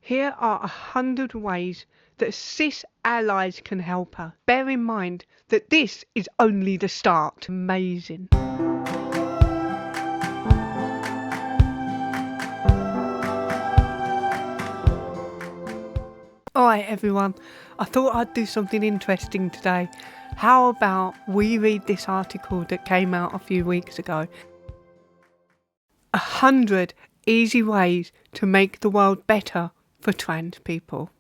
Here are 100 ways that cis allies can help her. Bear in mind that this is only the start. Amazing. Alright everyone, I thought I'd do something interesting today. How about we read this article that came out a few weeks ago? 100 easy ways to make the world better for trans people.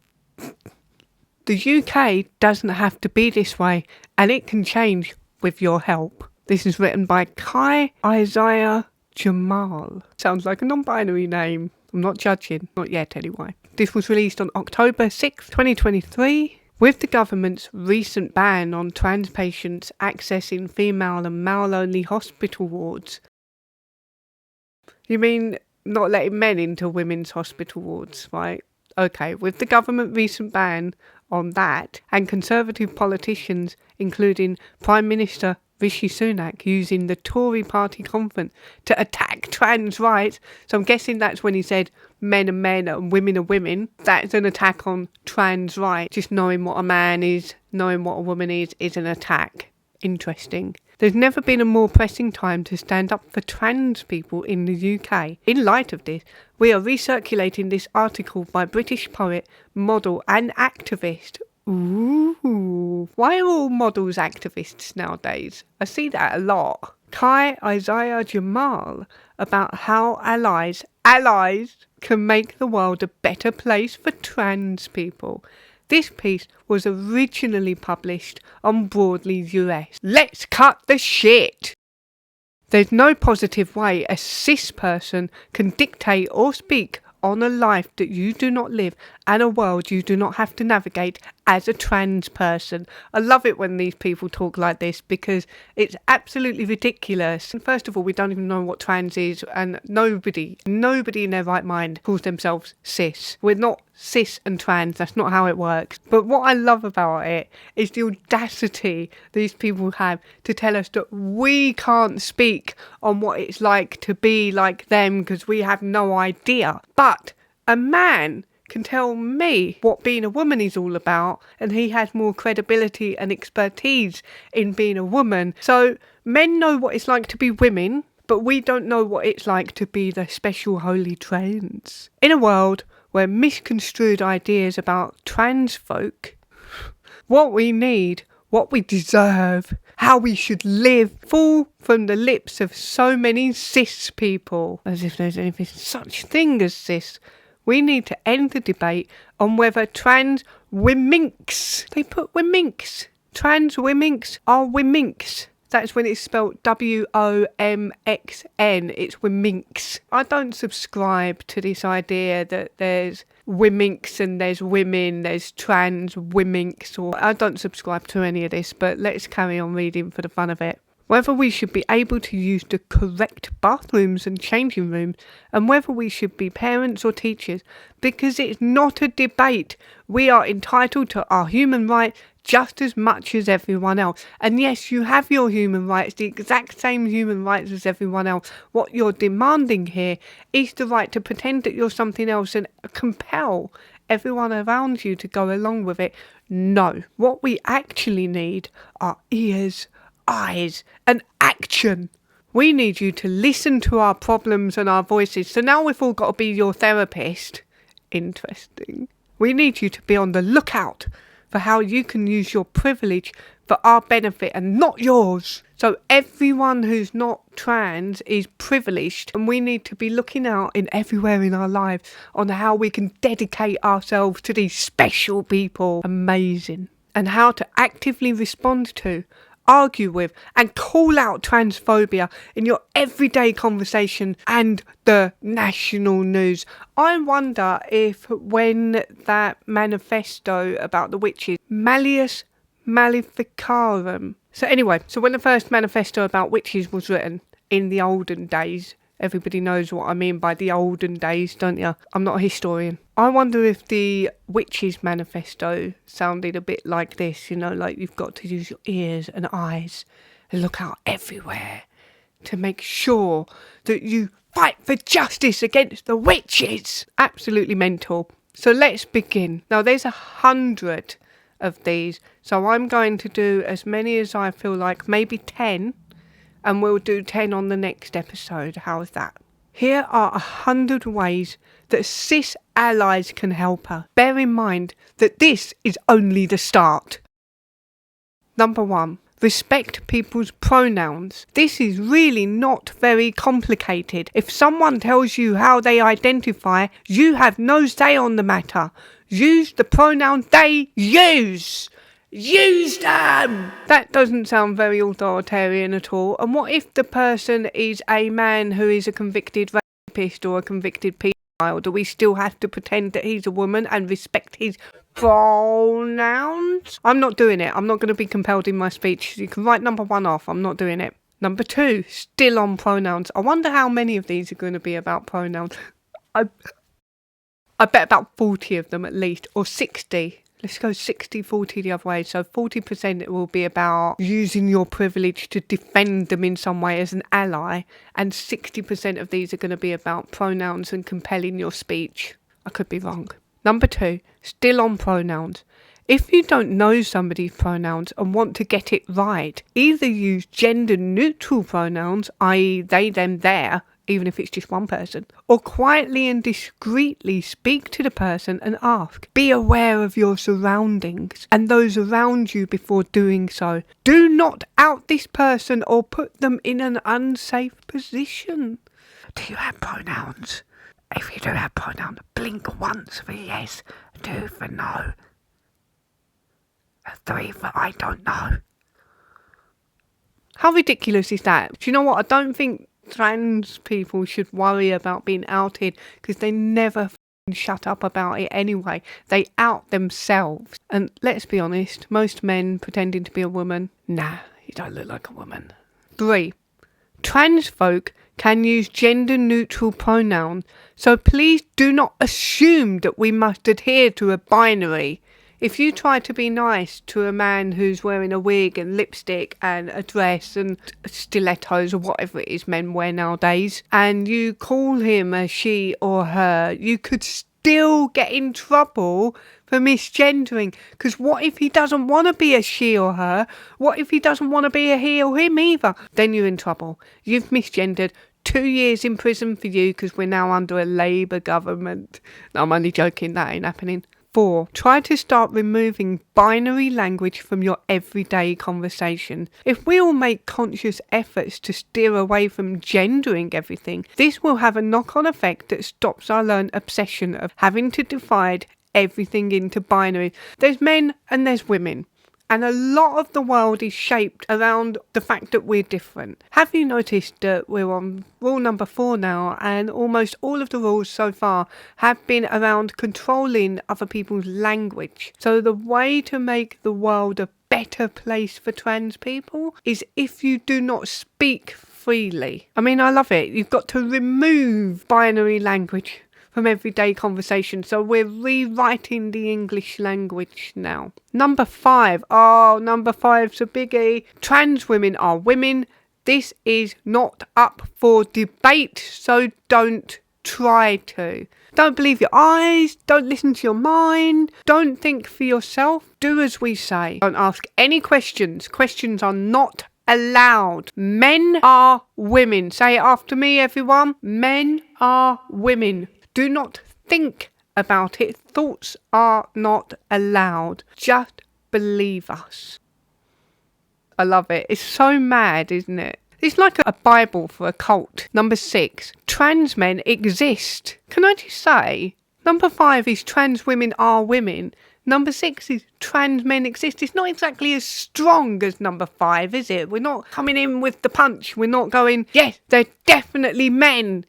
The UK doesn't have to be this way, and it can change with your help. This is written by Kai Isaiah Jamal. Sounds like a non-binary name. I'm not judging, not yet anyway. This was released on October 6, 2023. With the government's recent ban on trans patients accessing female and male-only hospital wards. You mean not letting men into women's hospital wards, right? Okay, with the government recent ban on that, and Conservative politicians, including Prime Minister Rishi Sunak, using the Tory party conference to attack trans rights. So I'm guessing that's when he said men are men and women are women. That's an attack on trans rights. Just knowing what a man is, knowing what a woman is an attack. Interesting. There's never been a more pressing time to stand up for trans people in the UK. In light of this, we are recirculating this article by British poet, model and activist. Ooh, why are all models activists nowadays? I see that a lot. Kai Isaiah Jamal about how allies can make the world a better place for trans people. This piece was originally published on Broadly US. Let's cut the shit! There's no positive way a cis person can dictate or speak on a life that you do not live and a world you do not have to navigate as a trans person. I love it when these people talk like this because it's absolutely ridiculous. And first of all, we don't even know what trans is, and nobody in their right mind calls themselves cis. We're not cis and trans, that's not how it works. But what I love about it is the audacity these people have to tell us that we can't speak on what it's like to be like them because we have no idea. But a man can tell me what being a woman is all about, and he has more credibility and expertise in being a woman. So men know what it's like to be women, but we don't know what it's like to be the special holy trans. In a world where misconstrued ideas about trans folk, what we need, what we deserve, how we should live, fall from the lips of so many cis people, as if there's anything such thing as cis. We need to end the debate on whether trans wominks, they put wominks, trans wominks are wominks. That's when it's spelled WOMXN, it's wominks. I don't subscribe to this idea that there's wominks and there's women, there's trans wominks, or I don't subscribe to any of this, but let's carry on reading for the fun of it. Whether we should be able to use the correct bathrooms and changing rooms, and whether we should be parents or teachers, because it's not a debate. We are entitled to our human rights just as much as everyone else. And yes, you have your human rights, the exact same human rights as everyone else. What you're demanding here is the right to pretend that you're something else and compel everyone around you to go along with it. No. What we actually need are ears, eyes and action. We need you to listen to our problems and our voices. So now we've all got to be your therapist. Interesting. We need you to be on the lookout for how you can use your privilege for our benefit and not yours. So everyone who's not trans is privileged, and we need to be looking out in everywhere in our lives on how we can dedicate ourselves to these special people. Amazing. And how to actively respond to, argue with and call out transphobia in your everyday conversation and the national news. I wonder if when that manifesto about the witches, Malleus Maleficarum. So anyway, when the first manifesto about witches was written in the olden days, everybody knows what I mean by the olden days, don't you? I'm not a historian. I wonder if the Witches Manifesto sounded a bit like this, like you've got to use your ears and eyes and look out everywhere to make sure that you fight for justice against the witches. Absolutely mental. So let's begin. Now there's 100 of these, so I'm going to do as many as I feel like, maybe 10, and we'll do 10 on the next episode. How's that? Here are 100 ways that cis allies can help her. Bear in mind that this is only the start. Number 1. Respect people's pronouns. This is really not very complicated. If someone tells you how they identify, you have no say on the matter. Use the pronouns they use. Use them! That doesn't sound very authoritarian at all. And what if the person is a man who is a convicted rapist or a convicted paedophile? Do we still have to pretend that he's a woman and respect his pronouns? I'm not doing it. I'm not going to be compelled in my speech. You can write number 1 off. I'm not doing it. Number 2, still on pronouns. I wonder how many of these are going to be about pronouns. I bet about 40 of them at least, or 60. Let's go 60-40 the other way. So 40% it will be about using your privilege to defend them in some way as an ally. And 60% of these are going to be about pronouns and compelling your speech. I could be wrong. Number 2, still on pronouns. If you don't know somebody's pronouns and want to get it right, either use gender-neutral pronouns, i.e. they, them, their, even if it's just one person, or quietly and discreetly speak to the person and ask. Be aware of your surroundings and those around you before doing so. Do not out this person or put them in an unsafe position. Do you have pronouns? If you do have pronouns, blink once for yes, 2 for no, 3 for I don't know. How ridiculous is that? Do you know what? I don't think trans people should worry about being outed because they never shut up about it anyway. They out themselves. And let's be honest, most men pretending to be a woman, nah, you don't look like a woman. 3. Trans folk can use gender-neutral pronouns, so please do not assume that we must adhere to a binary. If you try to be nice to a man who's wearing a wig and lipstick and a dress and stilettos or whatever it is men wear nowadays, and you call him a she or her, you could still get in trouble for misgendering. Because what if he doesn't want to be a she or her? What if he doesn't want to be a he or him either? Then you're in trouble. You've misgendered. 2 years in prison for you because we're now under a Labour government. No, I'm only joking. That ain't happening. 4. Try to start removing binary language from your everyday conversation. If we all make conscious efforts to steer away from gendering everything, this will have a knock-on effect that stops our learned obsession of having to divide everything into binary. There's men and there's women. And a lot of the world is shaped around the fact that we're different. Have you noticed that we're on rule number 4 now, and almost all of the rules so far have been around controlling other people's language? So the way to make the world a better place for trans people is if you do not speak freely. I mean, I love it. You've got to remove binary language from everyday conversation. So we're rewriting the English language now. Number 5. Oh, number 5's a biggie. Trans women are women. This is not up for debate, so don't try to. Don't believe your eyes. Don't listen to your mind. Don't think for yourself. Do as we say. Don't ask any questions. Questions are not allowed. Men are women. Say it after me, everyone. Men are women. Do not think about it. Thoughts are not allowed. Just believe us. I love it. It's so mad, isn't it? It's like a Bible for a cult. Number 6. Trans men exist. Can I just say, number 5 is trans women are women. Number 6 is trans men exist. It's not exactly as strong as number 5, is it? We're not coming in with the punch. We're not going, yes, they're definitely men.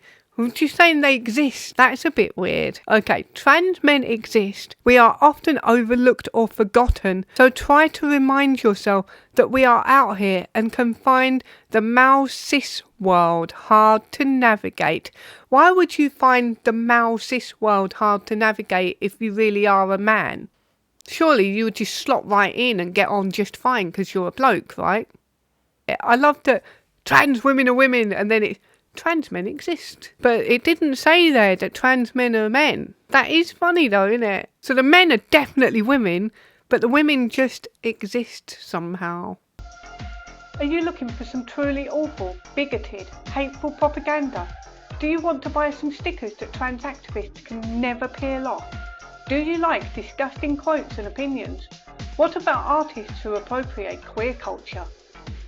Just saying they exist, that's a bit weird. Okay, trans men exist. We are often overlooked or forgotten, so try to remind yourself that we are out here and can find the male cis world hard to navigate. Why would you find the male cis world hard to navigate if you really are a man? Surely you would just slot right in and get on just fine because you're a bloke, right? I love that trans women are women and then it's trans men exist. But it didn't say there that trans men are men. That is funny though, isn't it? So the men are definitely women, but the women just exist somehow. Are you looking for some truly awful, bigoted, hateful propaganda? Do you want to buy some stickers that trans activists can never peel off? Do you like disgusting quotes and opinions? What about artists who appropriate queer culture?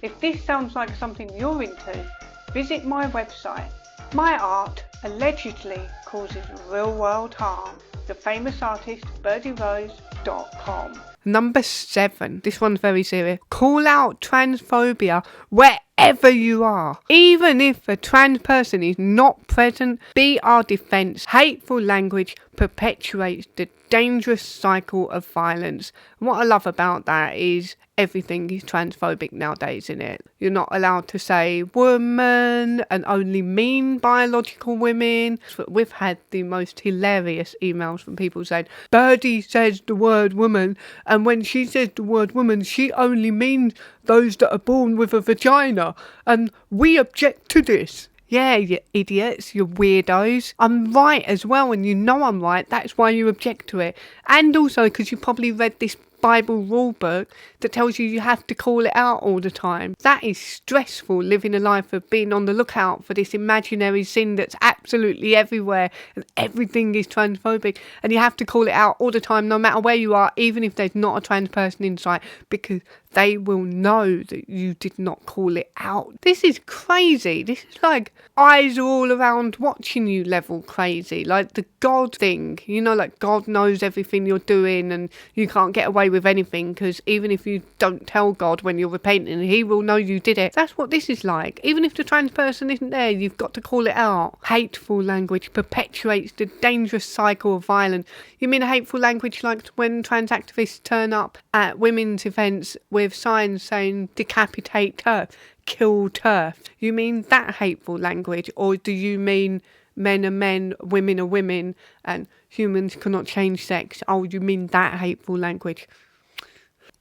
If this sounds like something you're into, visit my website. My art allegedly causes real world harm. The famous artist birdierose.com. Number 7. This one's very serious. Call out transphobia wherever you are. Even if a trans person is not present, be our defence. Hateful language perpetuates the dangerous cycle of violence. And what I love about that is everything is transphobic nowadays, isn't it? You're not allowed to say woman and only mean biological women. We've had the most hilarious emails from people saying, Birdie says the word woman, and when she says the word woman, she only means those that are born with a vagina, and we object to this. Yeah, you idiots, you weirdos. I'm right as well, and you know I'm right. That's why you object to it. And also because you probably read this Bible rule book that tells you have to call it out all the time. That is stressful, living a life of being on the lookout for this imaginary sin that's absolutely everywhere and everything is transphobic, and you have to call it out all the time, no matter where you are, even if there's not a trans person in sight, because they will know that you did not call it out. This is crazy. This is like eyes are all around watching you level crazy. Like the God thing, you know, like God knows everything you're doing and you can't get away with anything because even if you don't tell God when you're repenting, he will know you did it. That's what this is like. Even if the trans person isn't there, you've got to call it out. Hateful language perpetuates the dangerous cycle of violence. You mean hateful language like when trans activists turn up at women's events with signs saying decapitate TERF, kill TERF? You mean that hateful language, or do you mean men are men, women are women, and humans cannot change sex? Oh, you mean that hateful language?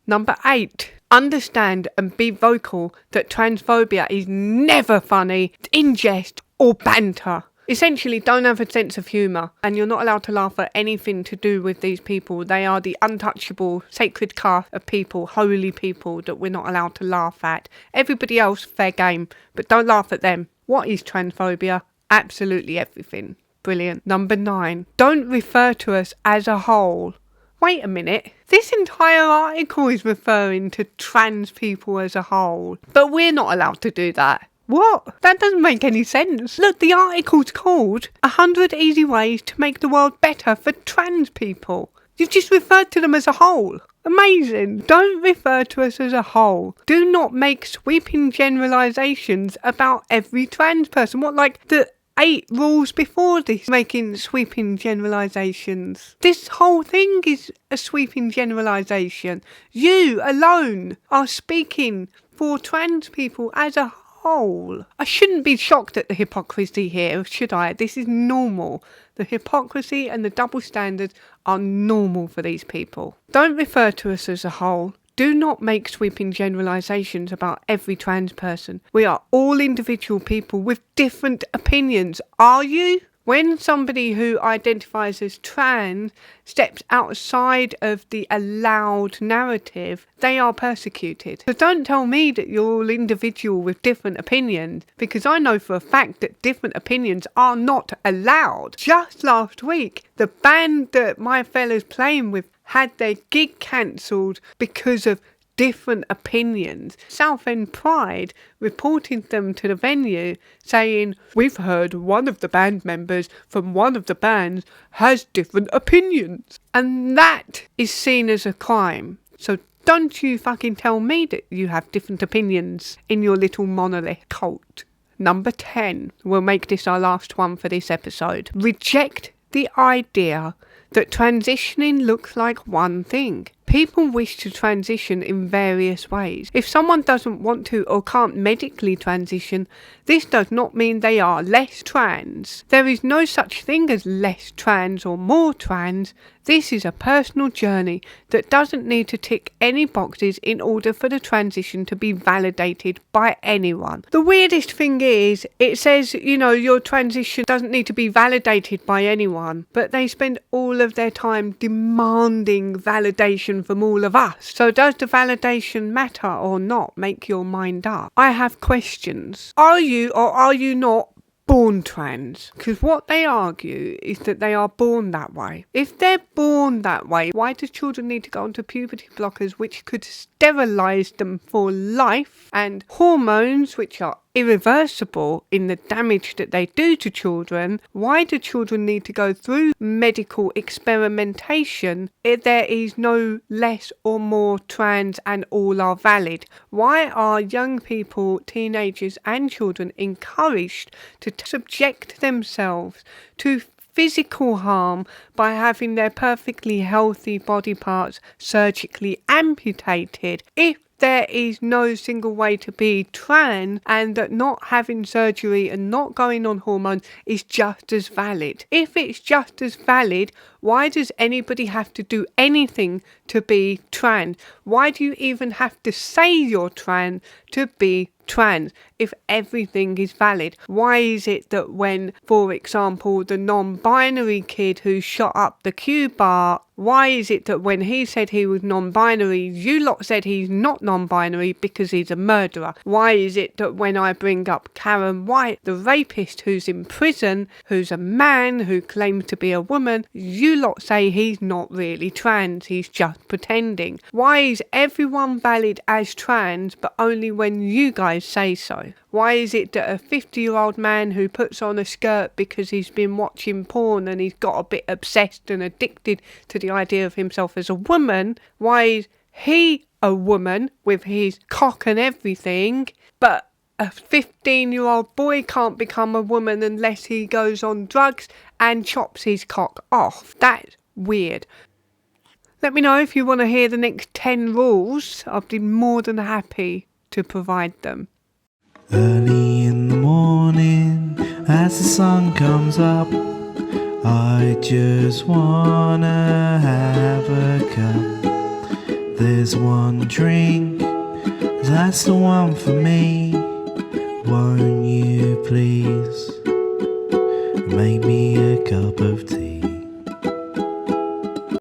Number 8. Understand and be vocal that transphobia is never funny, in jest or banter. Essentially, don't have a sense of humour, and you're not allowed to laugh at anything to do with these people. They are the untouchable, sacred caste of people, holy people that we're not allowed to laugh at. Everybody else, fair game, but don't laugh at them. What is transphobia? Absolutely everything. Brilliant. Number 9. Don't refer to us as a whole. Wait a minute. This entire article is referring to trans people as a whole, but we're not allowed to do that. What? That doesn't make any sense. Look, the article's called 100 Easy Ways to Make the World Better for Trans People. You've just referred to them as a whole. Amazing. Don't refer to us as a whole. Do not make sweeping generalizations about every trans person. What, like the 8 rules before this, making sweeping generalizations? This whole thing is a sweeping generalization. You alone are speaking for trans people as a whole. I shouldn't be shocked at the hypocrisy here, should I? This is normal. The hypocrisy and the double standards are normal for these people. Don't refer to us as a whole. Do not make sweeping generalizations about every trans person. We are all individual people with different opinions. Are you? When somebody who identifies as trans steps outside of the allowed narrative, they are persecuted. So don't tell me that you're all individual with different opinions, because I know for a fact that different opinions are not allowed. Just last week, the band that my fella's playing with had their gig cancelled because of different opinions. Southend Pride reported them to the venue saying, we've heard one of the band members from one of the bands has different opinions. And that is seen as a crime. So don't you fucking tell me that you have different opinions in your little monolith cult. Number 10. We'll make this our last one for this episode. Reject the idea that transitioning looks like one thing. People wish to transition in various ways. If someone doesn't want to or can't medically transition, this does not mean they are less trans. There is no such thing as less trans or more trans. This is a personal journey that doesn't need to tick any boxes in order for the transition to be validated by anyone. The weirdest thing is, it says, your transition doesn't need to be validated by anyone, but they spend all of their time demanding validation from all of us. So does the validation matter or not? Make your mind up. I have questions. Are you or are you not born trans? Because what they argue is that they are born that way. If they're born that way, why do children need to go onto puberty blockers which could sterilise them for life, and hormones which are irreversible in the damage that they do to children? Why do children need to go through medical experimentation if there is no less or more trans and all are valid? Why are young people, teenagers and children encouraged to subject themselves to physical harm by having their perfectly healthy body parts surgically amputated if there is no single way to be trans, and that not having surgery and not going on hormones is just as valid? If it's just as valid, why does anybody have to do anything to be trans? Why do you even have to say you're trans to be trans if everything is valid? Why is it that when, for example, the non-binary kid who shot up the Q bar, why is it that when he said he was non-binary, you lot said he's not non-binary because he's a murderer? Why is it that when I bring up Karen White, the rapist who's in prison, who's a man who claims to be a woman, you lot say he's not really trans, he's just pretending? Why is everyone valid as trans but only when you guys say so? Why is it that a 50-year-old man who puts on a skirt because he's been watching porn and he's got a bit obsessed and addicted to the idea of himself as a woman, why is he a woman with his cock and everything, but a 15-year-old boy can't become a woman unless he goes on drugs and chops his cock off? That's weird. Let me know if you want to hear the next 10 rules. I'll be more than happy to provide them. Early in the morning, as the sun comes up, I just wanna have a cup. There's one drink, that's the one for me. Won't you please make me a cup of tea?